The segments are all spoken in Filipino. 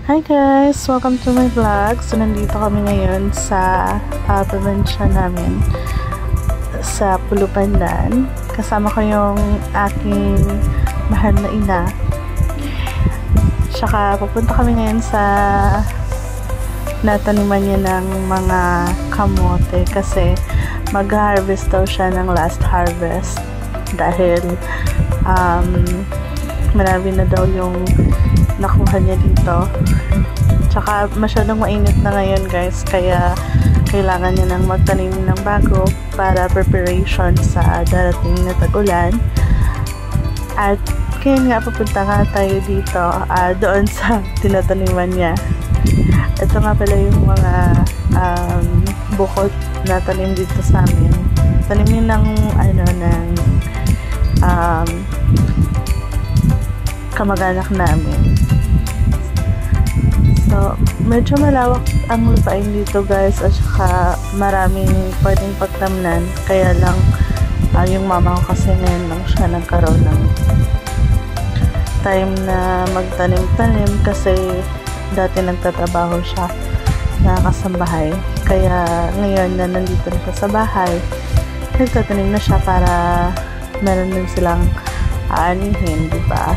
Hi guys! Welcome to my vlog. So, nandito kami ngayon sa probinsya namin sa Pulupandan. Kasama ko yung aking mahal na ina. Tsaka, pupunta kami ngayon sa nataniman niya ng mga kamote kasi mag-harvest daw siya ng last harvest dahil marami na daw yung nakuha niya dito. Tsaka masyadong mainit na ngayon guys, kaya kailangan niya nang magtanim ng bago para preparation sa darating na tag-ulan. At kaya nga pupunta nga tayo dito doon sa tinataniman niya. Ito nga pala yung mga bukod na tanim dito sa amin. Tanimin ng kamag-anak namin. So, medyo malawak ang lupain dito guys, at saka maraming pwedeng pagtamnan. Kaya lang yung mama ko kasi ngayon lang siya nagkaroon ng time na magtanim-tanim kasi dati nagtatrabaho siya na kasambahay. Kaya ngayon na nandito na siya sa bahay, nagtatanim na siya para meron din silang aanihin, diba?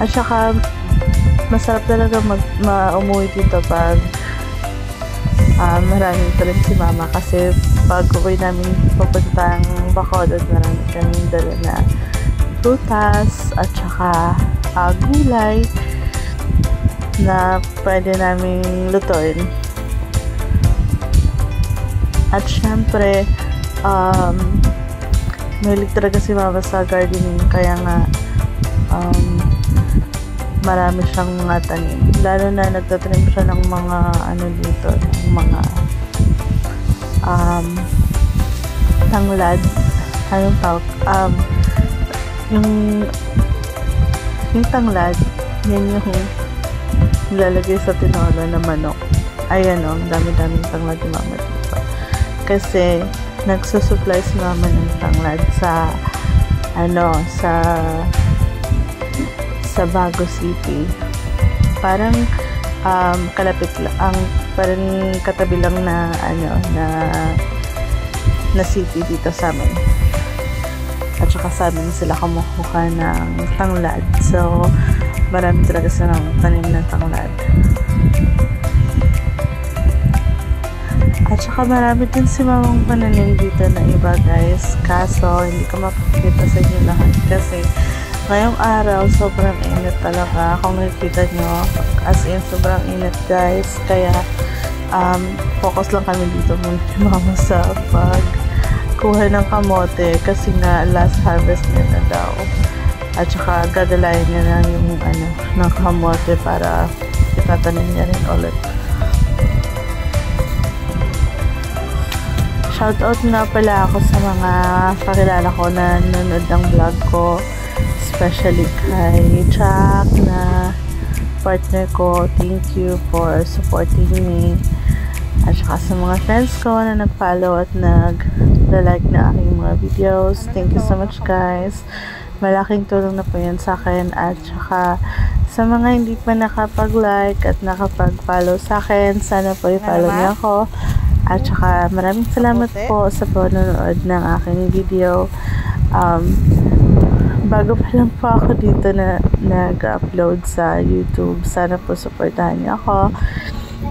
At saka, masarap talaga umuwi dito pag maraming talim si mama kasi pag uwi namin papuntang Bacolod, marami kaming dala na prutas at saka gulay na pwede naming lutuin. At syempre, mahilig talaga si mama sa gardening, kaya nga marami siyang mga tanim. Lalo na nagtatanim siya ng mga dito, ng mga tanglad. Anong tawag? Yung tanglad, yan yung nilalagay sa tinola na manok. Ayan o, dami-daming tanglad yung mama dito. Kasi nagsusupply si mama ng tanglad sa Bago City. Parang kalapit lang, parang katabi lang na city dito sa amin. At saka sa amin sila kumukuha ng tanglad. So, marami talaga silang tanim ng tanglad. At saka marami din si mamang pananim dito na iba guys. Kaso, hindi ko mapakita sa inyo lahat kasi ngayong araw, sobrang init talaga. Kung nakikita nyo, as in, sobrang init guys. Kaya, focus lang kami dito muna mama sa pagkuha ng kamote kasi nga last harvest niya na daw. At saka, gagalayan niya na yung ng kamote para itatanim niya rin ulit. Shoutout nga pala ako sa mga kakilala ko na nanonood ng vlog ko. Especially kay Jack na partner ko. Thank you for supporting me. At saka sa mga friends ko na nag-follow at nag-like na aking mga videos. Thank you so much guys. Malaking tulong na po yan sa akin. At saka sa mga hindi pa nakapag-like at nakapag-follow sa akin, sana po i-follow niyo ako. At saka maraming salamat po sa panonood ng aking video. Bago pa lang po ako dito na nag-upload sa YouTube. Sana po supportahan niyo ako.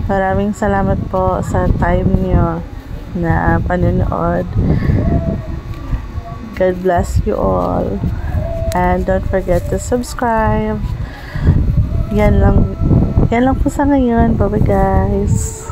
Maraming salamat po sa time niyo na panonood. God bless you all. And don't forget to subscribe. Yan lang po sa ngayon. Bye-bye guys.